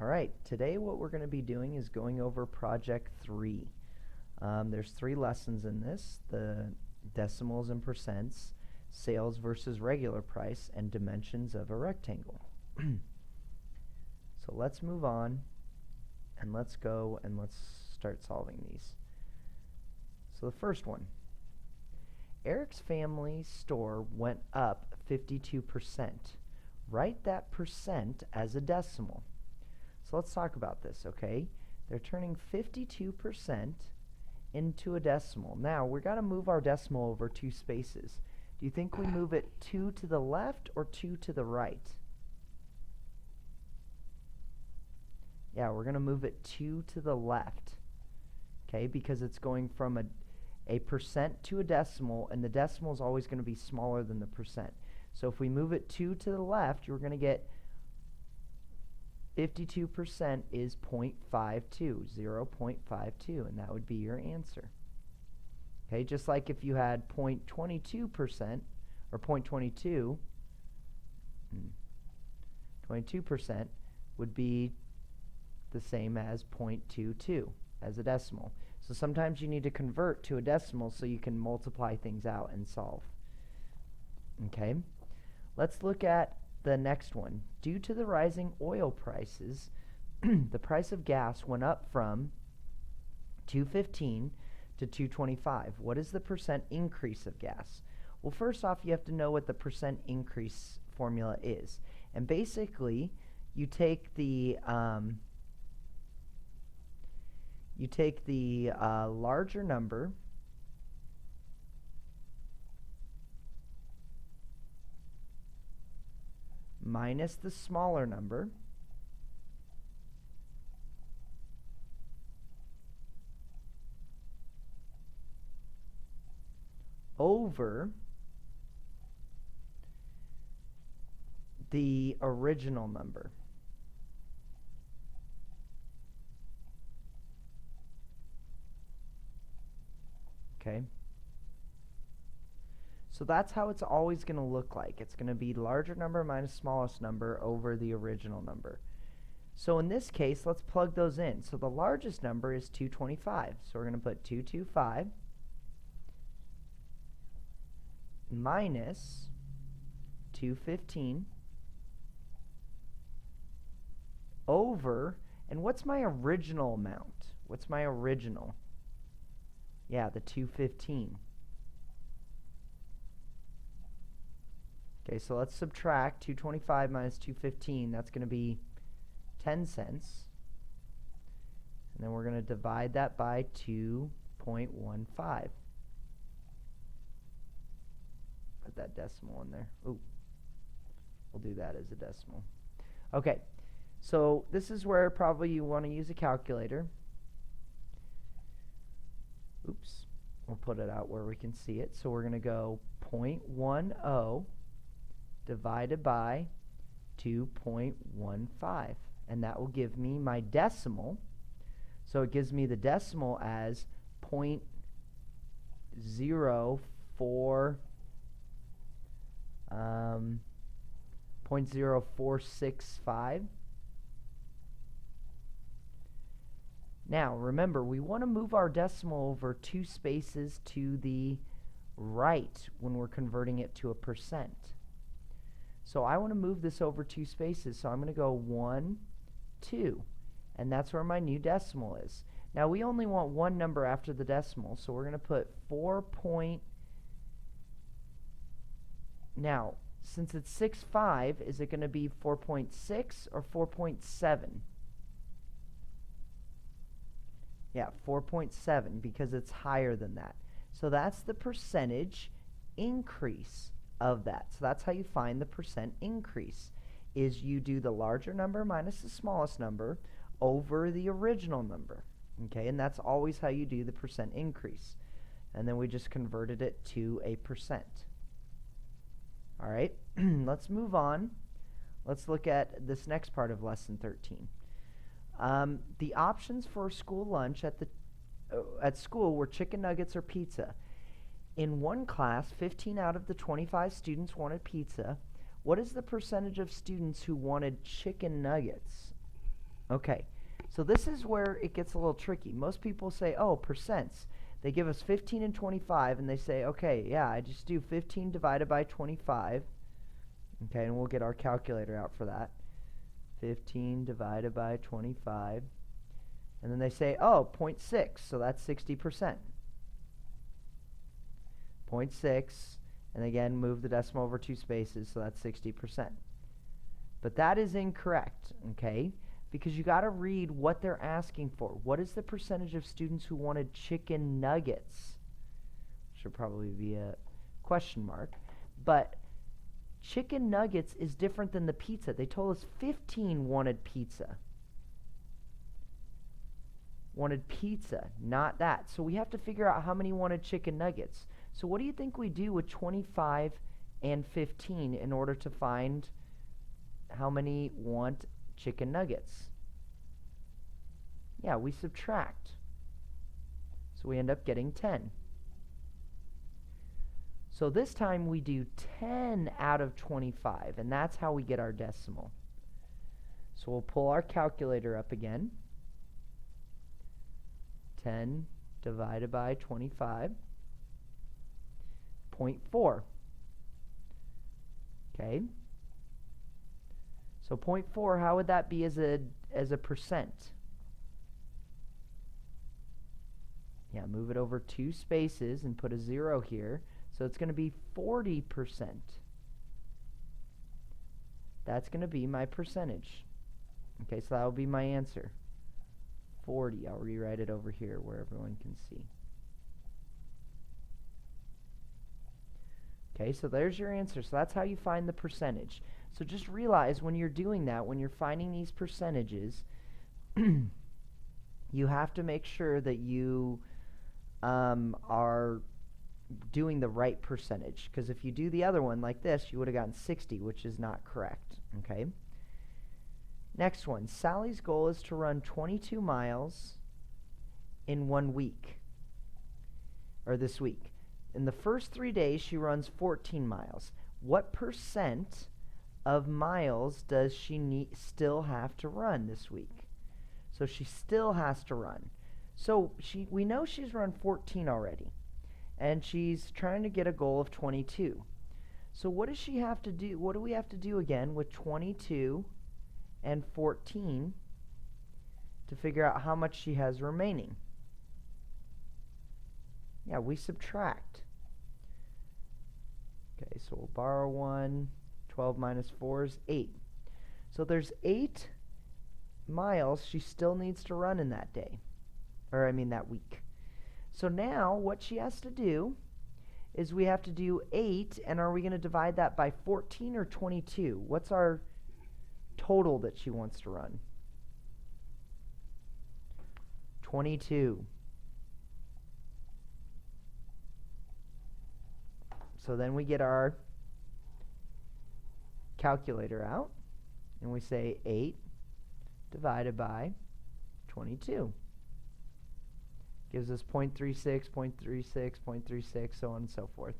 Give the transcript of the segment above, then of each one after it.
Alright, today what we're going to be doing is going over Project 3. There's 3 lessons in this: the decimals and percents, sales versus regular price, and dimensions of a rectangle. So let's move on and let's go and let's start solving these. So the first one, Eric's family store went up 52%. Write that percent as a decimal. So let's talk about this, okay? They're turning 52% into a decimal. Now, we've got to move our decimal over 2 spaces. Do you think we move it 2 to the left or 2 to the right? Yeah, we're going to move it 2 to the left, okay? Because it's going from a percent to a decimal, and the decimal is always going to be smaller than the percent. So if we move it 2 to the left, you're going to get 52% is 0.52, 0.52, and that would be your answer. Okay, just like if you had 0.22% or 0.22, 22% would be the same as 0.22 as a decimal. So sometimes you need to convert to a decimal so you can multiply things out and solve. Okay, let's look at the next one. Due to the rising oil prices, the price of gas went up from $2.15 to $2.25. What is the percent increase of gas? Well, first off, you have to know what the percent increase formula is. And basically, you take the larger number minus the smaller number over the original number. Okay? So that's how it's always going to look like. It's going to be larger number minus smallest number over the original number. So in this case, let's plug those in. So the largest number is 225. So we're going to put 225 minus 215 over, and what's my original amount? What's my original? Yeah, the 215. Okay, so let's subtract 225 minus 215. That's going to be 10 cents. And then we're going to divide that by 2.15. Put that decimal in there. Ooh, we'll do that as a decimal. Okay, so this is where probably you want to use a calculator. Oops, we'll put it out where we can see it. So we're going to go 0.10 divided by 2.15, and that will give me my decimal. So it gives me the decimal as 0.0465. Now remember, we want to move our decimal over 2 spaces to the right when we're converting it to a percent. So I want to move this over 2 spaces, so I'm going to go 1, 2, and that's where my new decimal is. Now we only want one number after the decimal, so we're going to put 4. Now, since it's 6.5, is it going to be 4.6 or 4.7? Yeah, 4.7, because it's higher than that. So that's the percentage increase of that. So that's how you find the percent increase, is you do the larger number minus the smallest number over the original number. Okay, and that's always how you do the percent increase. And then we just converted it to a percent. All right, let's move on. Let's look at this next part of lesson 13. The options for school lunch at school were chicken nuggets or pizza. In one class, 15 out of the 25 students wanted pizza. What is the percentage of students who wanted chicken nuggets? Okay, so this is where it gets a little tricky. Most people say, oh, percents. They give us 15 and 25, and they say, okay, yeah, I just do 15 divided by 25. Okay, and we'll get our calculator out for that. 15 divided by 25. And then they say, oh, 0.6, so that's 60%. 0.6, and again, move the decimal over 2 spaces, so that's 60%. But that is incorrect, okay? Because you got to read what they're asking for. What is the percentage of students who wanted chicken nuggets? Should probably be a question mark. But chicken nuggets is different than the pizza. They told us 15 wanted pizza. Wanted pizza, not that. So we have to figure out how many wanted chicken nuggets. So what do you think we do with 25 and 15 in order to find how many want chicken nuggets? Yeah, we subtract. So we end up getting 10. So this time we do 10 out of 25, and that's how we get our decimal. So we'll pull our calculator up again. 10 divided by 25, 0.4. Okay. So 0.4, how would that be as a percent? Yeah, move it over 2 spaces and put a 0 here. So it's going to be 40%. That's going to be my percentage. Okay, so that will be my answer. 40. I'll rewrite it over here where everyone can see. Okay, so there's your answer. So that's how you find the percentage. So just realize when you're doing that, when you're finding these percentages, you have to make sure that you are doing the right percentage. Because if you do the other one like this, you would have gotten 60, which is not correct. Okay. Next one. Sally's goal is to run 22 miles in 1 week, or this week. In the first 3 days, she runs 14 miles. What percent of miles does she still have to run this week? So she still has to run. So we know she's run 14 already, and she's trying to get a goal of 22. So what does she have to do? What do we have to do again with 22 and 14 to figure out how much she has remaining? Yeah, we subtract. Okay, so we'll borrow 1. 12 minus 4 is 8. So there's 8 miles she still needs to run in that day. Or I mean that week. So now what she has to do is we have to do 8, and are we going to divide that by 14 or 22? What's our total that she wants to run? 22. So then we get our calculator out, and we say 8 divided by 22. Gives us 0.36, 0.36, 0.36, so on and so forth.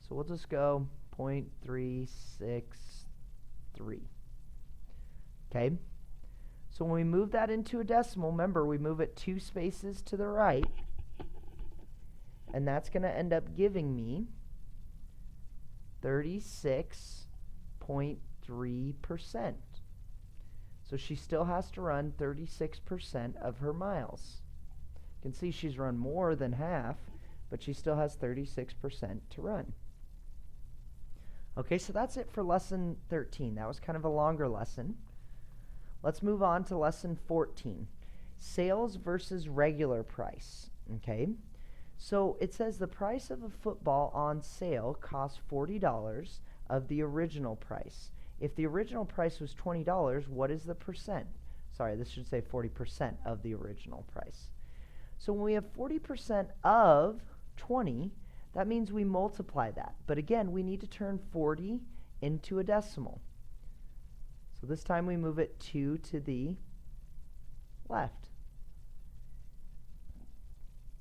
So we'll just go 0.363. Okay? So when we move that into a decimal, remember we move it 2 spaces to the right, and that's going to end up giving me 36.3%. So she still has to run 36% of her miles. You can see she's run more than half, but she still has 36% to run. Okay, so that's it for lesson 13. That was kind of a longer lesson. Let's move on to lesson 14. Sales versus regular price. Okay, so it says the price of a football on sale costs $40 of the original price. If the original price was $20, what is the percent? Sorry, this should say 40% of the original price. So when we have 40% of 20, that means we multiply that. But again, we need to turn 40 into a decimal. So this time we move it 2 to the left.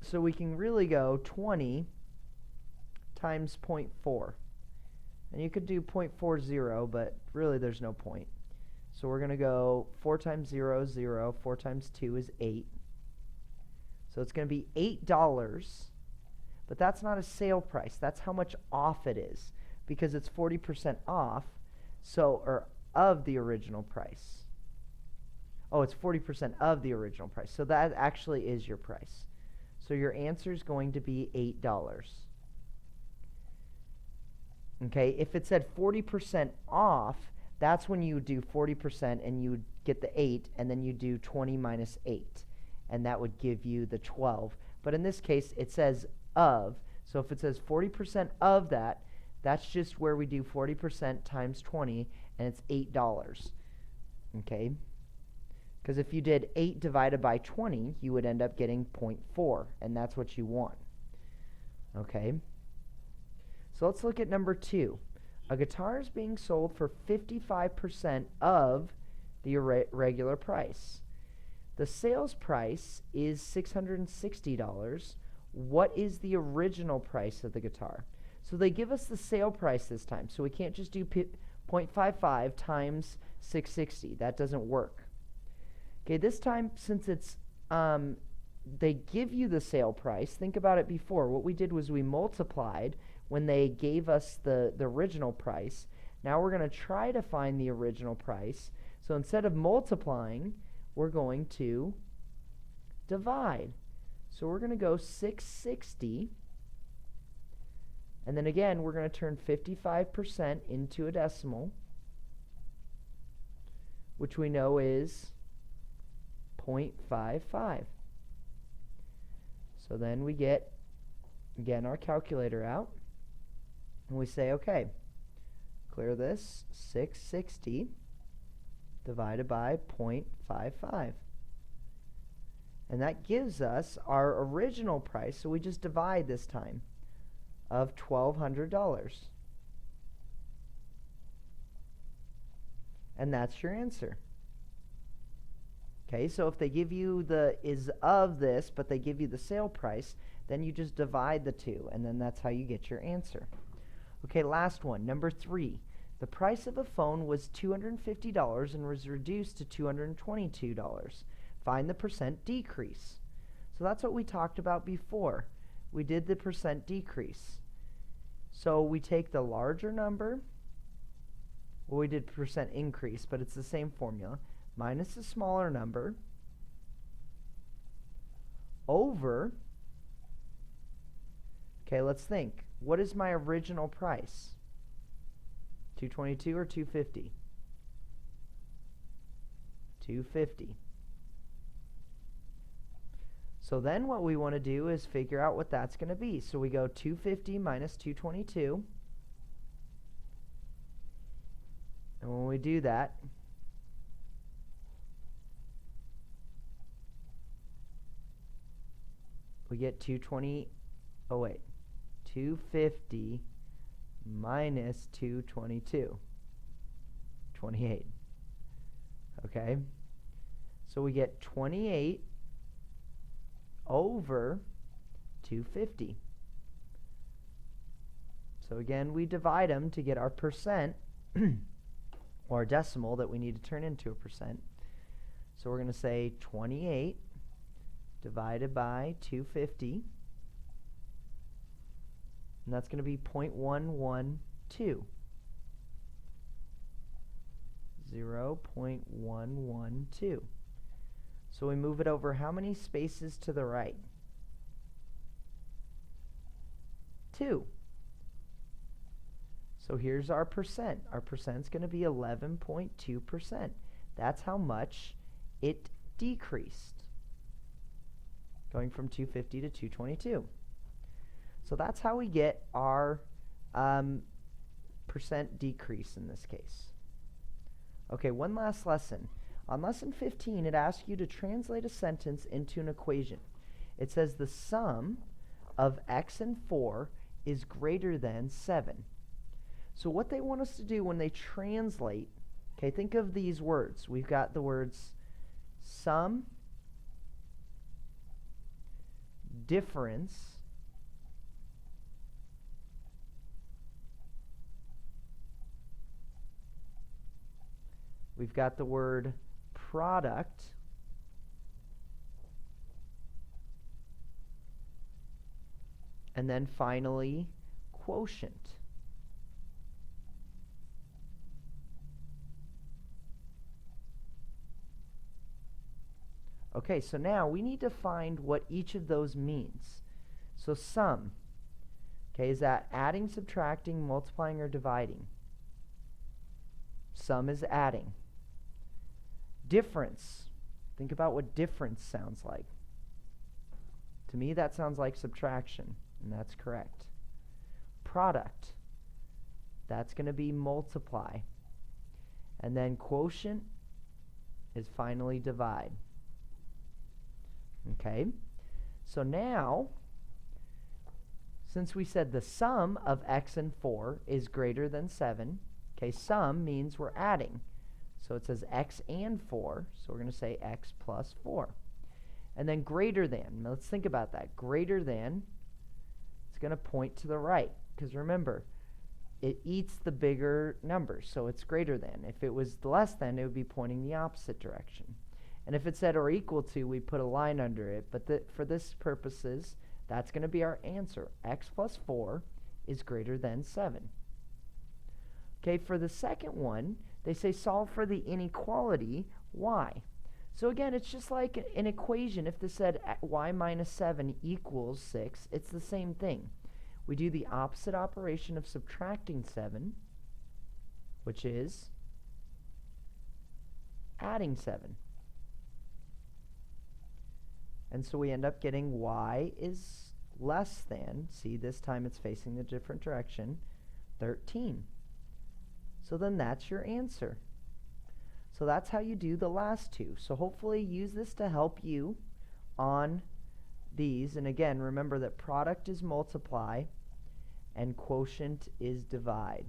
So we can really go 20 times 0.4. And you could do 0.40, but really there's no point. So we're going to go 4 times 0 is 0. 4 times 2 is 8. So it's going to be $8. But that's not a sale price. That's how much off it is, because it's 40% off, or of the original price. Oh, it's 40% of the original price. So that actually is your price. So your answer is going to be $8. Okay, if it said 40% off, that's when you would do 40% and you would get the 8, and then you do 20 minus 8, and that would give you the 12. But in this case, it says of. So if it says 40% of that, that's just where we do 40% times 20, and it's $8. Okay? Because if you did 8 divided by 20, you would end up getting 0.4, and that's what you want. Okay? So let's look at number 2. A guitar is being sold for 55% of the regular price. The sales price is $660. What is the original price of the guitar? So they give us the sale price this time, so we can't just do 0.55 times 660. That doesn't work. Okay, this time, since it's they give you the sale price, think about it before. What we did was we multiplied when they gave us the original price. Now we're going to try to find the original price. So instead of multiplying, we're going to divide. So we're going to go 660. And then again, we're going to turn 55% into a decimal, which we know is 0.55. So then we get, again, our calculator out, and we say, okay, clear this, 660 divided by 0.55. And that gives us our original price, so we just divide this time, of $1,200. And that's your answer. Okay, so if they give you the is of this, but they give you the sale price, then you just divide the two, and then that's how you get your answer. Okay, last one, number 3. The price of a phone was $250 and was reduced to $222. Find the percent decrease. So that's what we talked about before. We did the percent decrease. So we take the larger number, well, we did percent increase, but it's the same formula, minus the smaller number, over, okay, let's think. What is my original price? 222 or 250? 250. So then what we want to do is figure out what that's going to be. So we go 250 minus 222. And when we do that, we get 250 minus 222. 28. Okay? So we get 28 over 250. So again, we divide them to get our percent, or a decimal that we need to turn into a percent. So we're going to say 28 divided by 250, and that's going to be 0.112. 0.112. So we move it over how many spaces to the right? 2. So here's our percent. Our percent's going to be 11.2%. That's how much it decreased, going from 250 to 222. So that's how we get our percent decrease in this case. Okay, one last lesson. On lesson 15, it asks you to translate a sentence into an equation. It says the sum of x and 4 is greater than 7. So what they want us to do when they translate, okay, think of these words. We've got the words sum, difference, we've got the word product, and then finally quotient. Okay, so now we need to find what each of those means. So sum, okay, is that adding, subtracting, multiplying, or dividing? Sum is adding. Difference, think about what difference sounds like. To me, that sounds like subtraction, and that's correct. Product, that's going to be multiply. And then quotient is finally divide. Okay, so now, since we said the sum of x and 4 is greater than 7, okay, sum means we're adding. So it says x and 4, so we're going to say x plus 4. And then greater than, now let's think about that. Greater than, it's going to point to the right, because remember, it eats the bigger number, so it's greater than. If it was less than, it would be pointing the opposite direction. And if it said or equal to, we put a line under it. But for this purposes, that's going to be our answer. X plus 4 is greater than 7. Okay, for the second one, they say solve for the inequality y. So again, it's just like an equation. If this said y minus 7 equals 6, it's the same thing. We do the opposite operation of subtracting 7, which is adding 7. And so we end up getting y is less than, see, this time it's facing the different direction, 13. So then that's your answer. So that's how you do the last two. So hopefully use this to help you on these. And again, remember that product is multiply and quotient is divide.